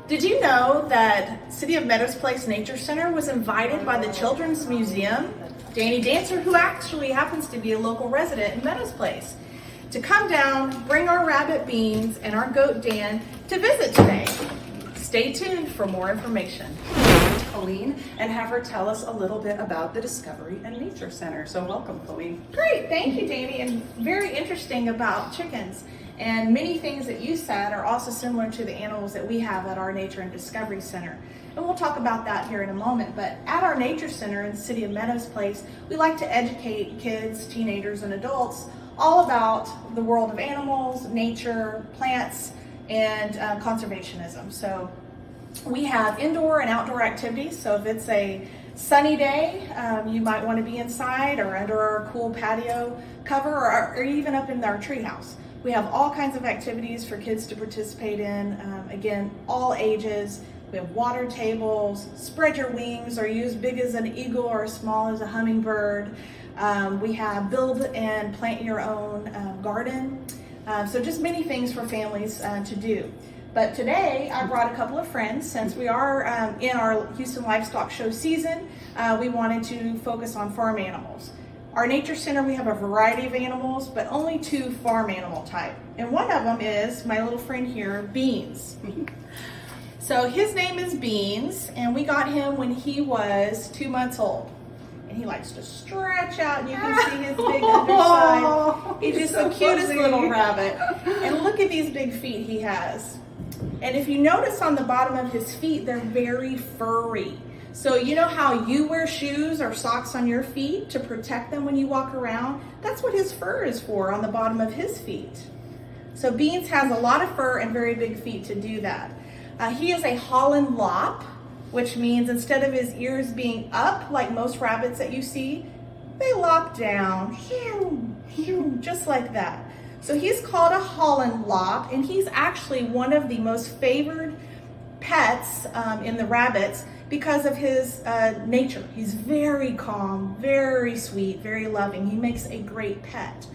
Did you know that City of Meadows Place Nature Center was invited by the Children's Museum, Danny Dancer, who actually happens to be a local resident in Meadows Place, to come down, bring our rabbit Beans and our goat Dan to visit today? Stay tuned for more information. Colleen, and have her tell us a little bit about the Discovery and Nature Center. So welcome, Colleen. Great, thank you, Danny, and very interesting about chickens. And many things that you said are also similar to the animals that we have at our Nature and Discovery Center. And we'll talk about that here in a moment. But at our Nature Center in the City of Meadows Place, we like to educate kids, teenagers, and adults all about the world of animals, nature, plants, and conservationism. So we have indoor and outdoor activities. So if it's a sunny day, you might want to be inside or under our cool patio cover, or even up in our treehouse. We have all kinds of activities for kids to participate in. Again, all ages. We have water tables, spread your wings, or use big as an eagle or as small as a hummingbird. We have build and plant your own garden. So just many things for families to do. But today I brought a couple of friends. Since we are in our Houston Livestock Show season, we wanted to focus on farm animals. Our Nature Center, we have a variety of animals, but only 2 farm animal type. And one of them is my little friend here, Beans. So his name is Beans, and we got him when he was 2 months old. And he likes to stretch out, and you can see his big underside. He's just the cutest little rabbit. And look at these big feet he has. And if you notice on the bottom of his feet, they're very furry. So you know how you wear shoes or socks on your feet to protect them when you walk around? That's what his fur is for on the bottom of his feet. So Beans has a lot of fur and very big feet to do that. He is a Holland Lop, which means instead of his ears being up like most rabbits that you see, they lop down, just like that. So he's called a Holland Lop, and he's actually one of the most favored pets in the rabbits because of his nature. He's very calm, very sweet, very loving. He makes a great pet.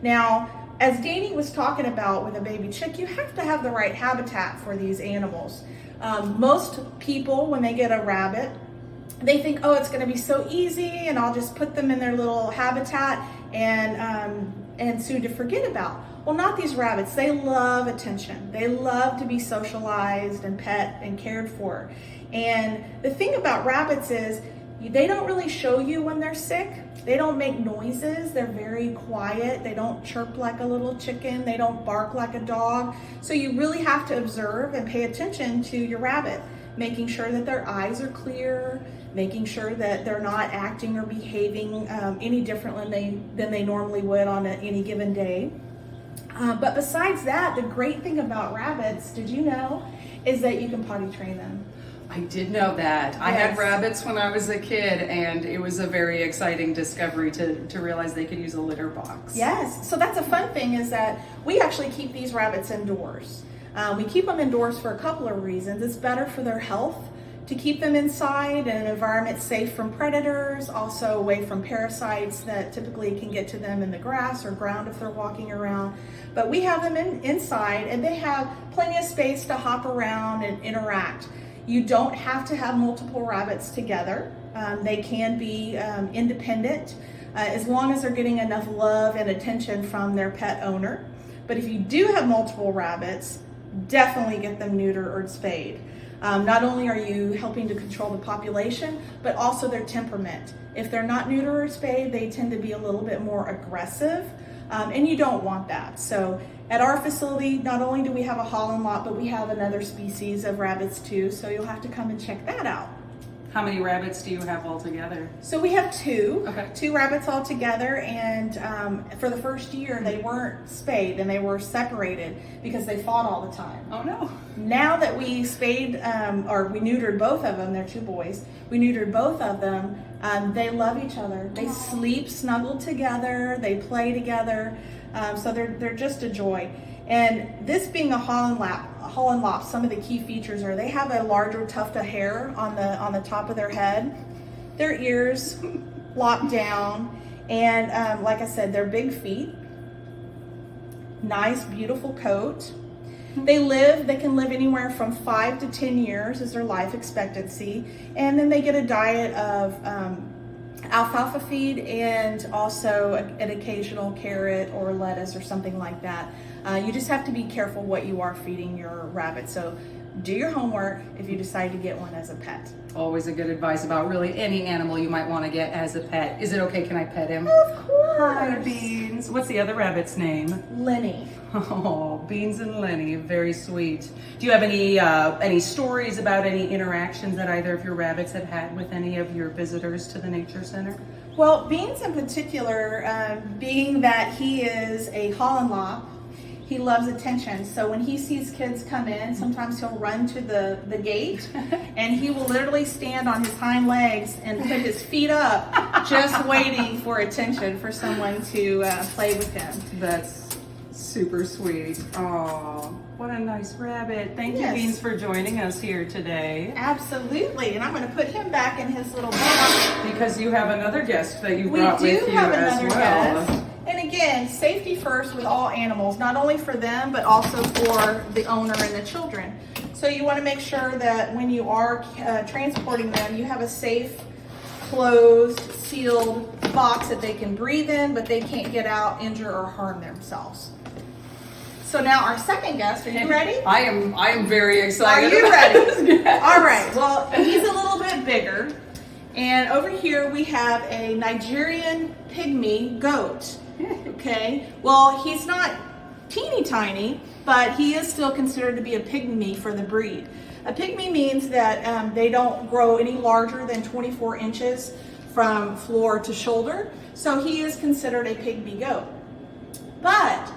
Now, as Danny was talking about with a baby chick, you have to have the right habitat for these animals. Most people, when they get a rabbit, they think, oh, it's going to be so easy, and I'll just put them in their little habitat and soon to forget about. Well, not these rabbits. They love attention. They love to be socialized and pet and cared for. And the thing about rabbits is they don't really show you when they're sick. They don't make noises. They're very quiet. They don't chirp like a little chicken. They don't bark like a dog. So you really have to observe and pay attention to your rabbit, making sure that their eyes are clear, making sure that they're not acting or behaving any differently than they normally would on any given day. But besides that, the great thing about rabbits, did you know, is that you can potty train them. I did know that. Yes. I had rabbits when I was a kid, and it was a very exciting discovery to realize they could use a litter box. Yes, so that's a fun thing, is that we actually keep these rabbits indoors. We keep them indoors for a couple of reasons. It's better for their health to keep them inside in an environment safe from predators, also away from parasites that typically can get to them in the grass or ground if they're walking around. But we have them inside, and they have plenty of space to hop around and interact. You don't have to have multiple rabbits together. They can be independent as long as they're getting enough love and attention from their pet owner. But if you do have multiple rabbits, definitely get them neutered or spayed. Not only are you helping to control the population, but also their temperament. If they're not neutered or spayed, they tend to be a little bit more aggressive, and you don't want that. So at our facility, not only do we have a Holland Lot, but we have another species of rabbits too, so you'll have to come and check that out. How many rabbits do you have altogether? So we have 2, Okay. 2 rabbits all together, and for the first year they weren't spayed and they were separated because they fought all the time. Oh no. Now that we spayed, or we neutered both of them, they're 2 boys, we neutered both of them, they love each other. They sleep snuggled together, they play together, so they're just a joy. And this being a Holland Lop, some of the key features are they have a larger tuft of hair on the top of their head, their ears lop down, and like I said, their big feet, nice beautiful coat. They can live anywhere from 5 to 10 years is their life expectancy. And then they get a diet of alfalfa feed and also an occasional carrot or lettuce or something like that. You just have to be careful what you are feeding your rabbit. So do your homework if you decide to get one as a pet. Always a good advice about really any animal you might want to get as a pet. Is it okay? Can I pet him? Of course. Hi, Beans. What's the other rabbit's name? Lenny. Oh, Beans and Lenny, very sweet. Do you have any stories about any interactions that either of your rabbits have had with any of your visitors to the nature center? Well, Beans in particular, being that he is a Holland Lop, he loves attention. So when he sees kids come in, sometimes he'll run to the gate and he will literally stand on his hind legs and put his feet up, just waiting for attention for someone to play with him. That's super sweet. Oh, what a nice rabbit. Thank you, Yes. Beans, for joining us here today. Absolutely, and I'm going to put him back in his little box. Because you have another guest that you We brought with do you have as another well. guest. And again, safety first with all animals, not only for them, but also for the owner and the children. So you want to make sure that when you are transporting them, you have a safe, closed, sealed box that they can breathe in, but they can't get out, injure, or harm themselves. So now our second guest, are you ready? I am very Are excited. you about ready? this guest. All right, well, he's a little bit bigger. And over here we have a Nigerian pygmy goat. Okay, well, he's not teeny tiny, but he is still considered to be a pygmy for the breed. A pygmy means that they don't grow any larger than 24 inches from floor to shoulder. So he is considered a pygmy goat. But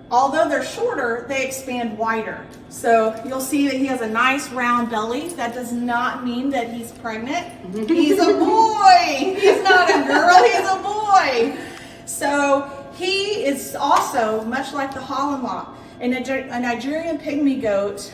although they're shorter, they expand wider. So you'll see that he has a nice round belly. That does not mean that he's pregnant. He's a boy. He's not a girl, he's a boy. So he is also, much like the Holland Lop, a Nigerian pygmy goat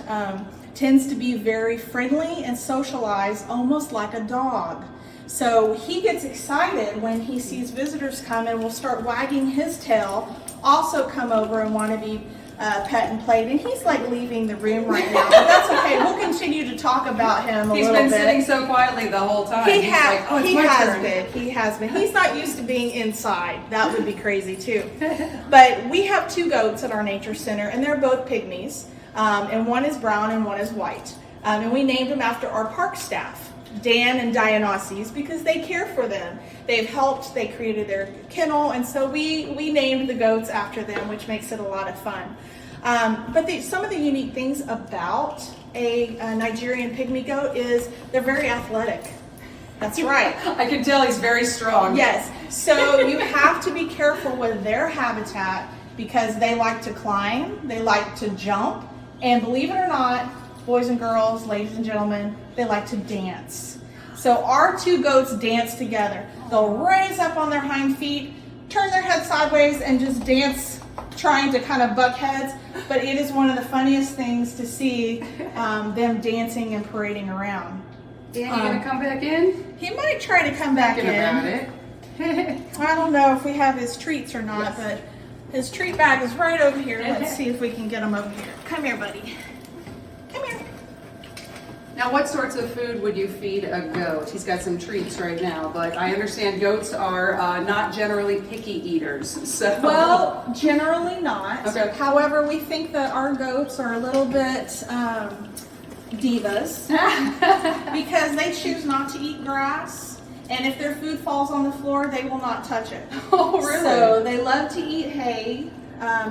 tends to be very friendly and socialized, almost like a dog. So he gets excited when he sees visitors come and will start wagging his tail, also come over and want to be pet and played. And he's like leaving the room right now, but that's okay. We'll continue to talk about him a He's little been bit. sitting so quietly the whole time. He He's has, like, oh, it's he my has turn. been. He has been. He's not used to being inside. That would be crazy too. But we have two goats at our nature center, and they're both pygmies. And one is brown and one is white. And we named them after our park staff, Dan and Dionysus, because they care for them. They've helped. They created their kennel, and so we named the goats after them, which makes it a lot of fun. But some of the unique things about a Nigerian pygmy goat is they're very athletic. That's right. I can tell he's very strong. Yes. So you have to be careful with their habitat because they like to climb, they like to jump, and believe it or not, boys and girls, ladies and gentlemen, they like to dance. So our two goats dance together. They'll raise up on their hind feet, turn their head sideways, and just dance, trying to kind of buck heads. But it is one of the funniest things to see them dancing and parading around. Dan, you gonna come back in? He might try to come back Thinking in. about it. I don't know if we have his treats or not, but his treat bag is right over here. Let's see if we can get him over here. Come here, buddy. Come here. Now, what sorts of food would you feed a goat? He's got some treats right now, but I understand goats are not generally picky eaters. So, Well, generally not. Okay. However, we think that our goats are a little bit divas because they choose not to eat grass, and if their food falls on the floor, they will not touch it. Oh, really? So they love to eat hay.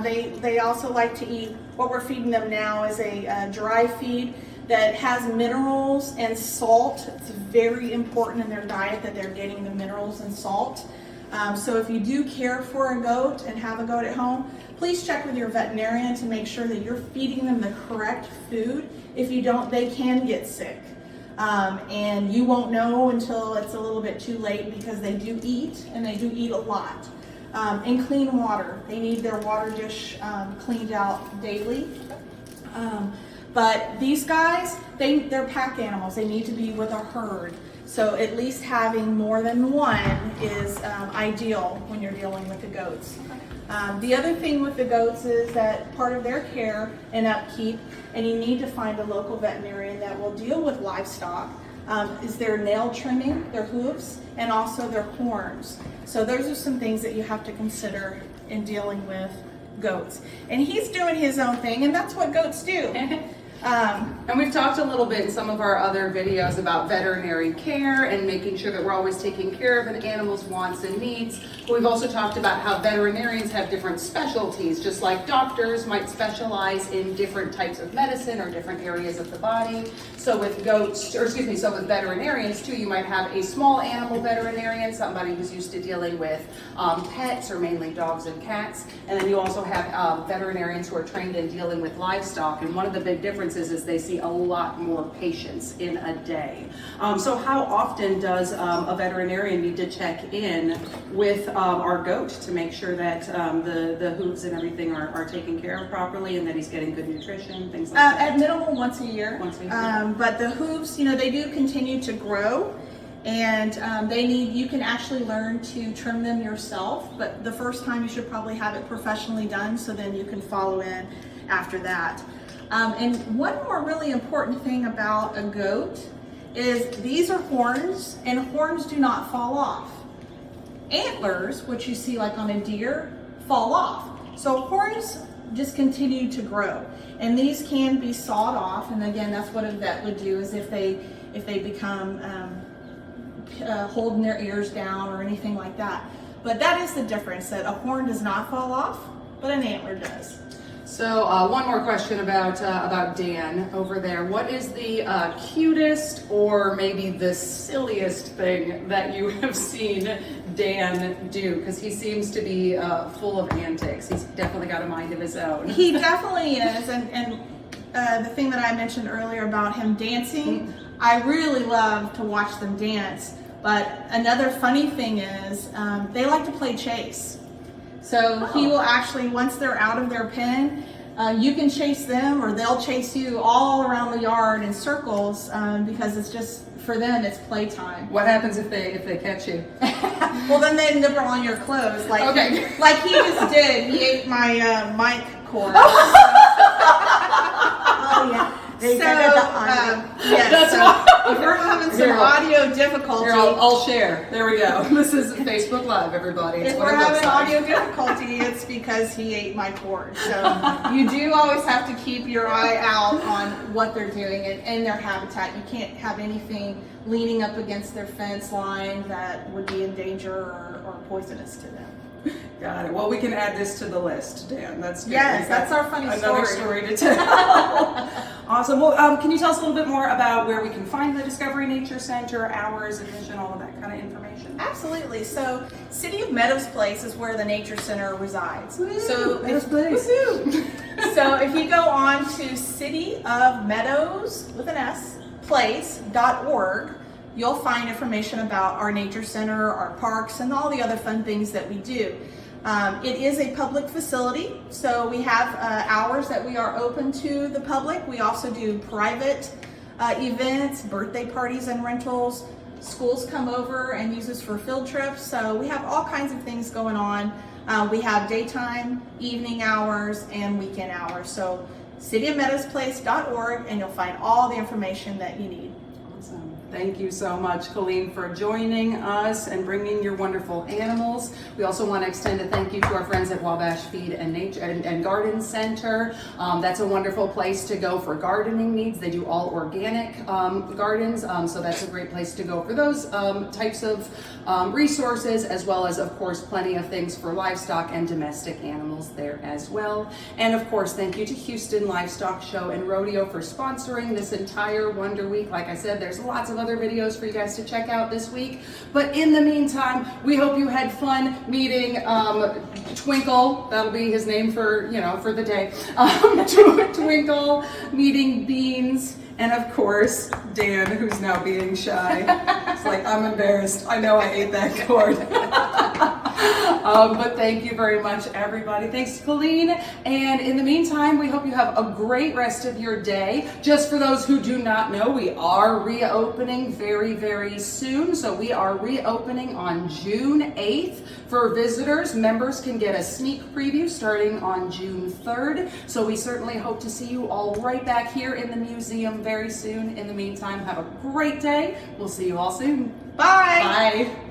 They also like to eat, what we're feeding them now is a dry feed that has minerals and salt. It's very important in their diet that they're getting the minerals and salt. So if you do care for a goat and have a goat at home, please check with your veterinarian to make sure that you're feeding them the correct food. If you don't, they can get sick. And you won't know until it's a little bit too late because they do eat, and they do eat a lot. And clean water. They need their water dish cleaned out daily. But these guys, they're pack animals. They need to be with a herd. So at least having more than one is ideal when you're dealing with the goats. The other thing with the goats is that part of their care and upkeep, and you need to find a local veterinarian that will deal with livestock, is their nail trimming, their hooves, and also their horns. So those are some things that you have to consider in dealing with goats. And he's doing his own thing, and that's what goats do. And we've talked a little bit in some of our other videos about veterinary care and making sure that we're always taking care of an animal's wants and needs. But we've also talked about how veterinarians have different specialties, just like doctors might specialize in different types of medicine or different areas of the body. So with so with veterinarians too, you might have a small animal veterinarian, somebody who's used to dealing with pets or mainly dogs and cats. And then you also have veterinarians who are trained in dealing with livestock. And one of the big differences is they see a lot more patients in a day. So how often does a veterinarian need to check in with our goat to make sure that the hooves and everything are taken care of properly and that he's getting good nutrition, things like that? At minimum, once a year. Once a year. But the hooves, they do continue to grow, and you can actually learn to trim them yourself, but the first time you should probably have it professionally done, so then you can follow in after that. And one more really important thing about a goat is these are horns, and horns do not fall off. Antlers, which you see like on a deer, fall off. So horns just continue to grow, and these can be sawed off. And again, that's what a vet would do, is if they become holding their ears down or anything like that. But that is the difference, that a horn does not fall off, but an antler does. So one more question about Dan over there. What is the cutest or maybe the silliest thing that you have seen Dan do? Because he seems to be full of antics. He's definitely got a mind of his own. He definitely is. And the thing that I mentioned earlier about him dancing, I really love to watch them dance. But another funny thing is they like to play chase. So he will actually, once they're out of their pen, you can chase them or they'll chase you all around the yard in circles, because it's just, for them, it's playtime. What happens if they catch you? Well, then they nibble on your clothes, like like he just did. He ate my mic cord. Oh yeah. Yes. So if we're having some audio difficulty, here, I'll share. There we go. This is Facebook Live, everybody. It's if what we're it looks having like. audio difficulty, it's because he ate my cord. So you do always have to keep your eye out on what they're doing and their habitat. You can't have anything leaning up against their fence line that would be in danger or poisonous to them. Got it. Well, we can add this to the list, Dan. That's good. Yes, that's our funny another story. to tell. Awesome. Well, can you tell us a little bit more about where we can find the Discovery Nature Center, hours, admission, all of that kind of information? Absolutely. So, City of Meadows Place is where the Nature Center resides. So, Meadows Place. So, if you go on to City of Meadows with an S place.org, you'll find information about our nature center, our parks, and all the other fun things that we do. It is a public facility, so we have hours that we are open to the public. We also do private events, birthday parties and rentals. Schools come over and use us for field trips, so we have all kinds of things going on. We have daytime, evening hours, and weekend hours. So cityofmeadowsplace.org, and you'll find all the information that you need. Awesome. Thank you so much, Colleen, for joining us and bringing your wonderful animals. We also want to extend a thank you to our friends at Wabash Feed and Nature and Garden Center. That's a wonderful place to go for gardening needs. They do all organic gardens, so that's a great place to go for those types of resources, as well as, of course, plenty of things for livestock and domestic animals there as well. And of course, thank you to Houston Livestock Show and Rodeo for sponsoring this entire Wonder Week. Like I said, there's lots of other videos for you guys to check out this week. But in the meantime, we hope you had fun meeting Twinkle. That'll be his name for the day. Twinkle, meeting Beans, and of course, Dan, who's now being shy. It's like, I'm embarrassed. I know I ate that cord. But thank you very much, everybody. Thanks, Colleen. And in the meantime, we hope you have a great rest of your day. Just for those who do not know, we are reopening very, very soon. So we are reopening on June 8th. For visitors, members can get a sneak preview starting on June 3rd. So we certainly hope to see you all right back here in the museum very soon. In the meantime, have a great day. We'll see you all soon. Bye. Bye.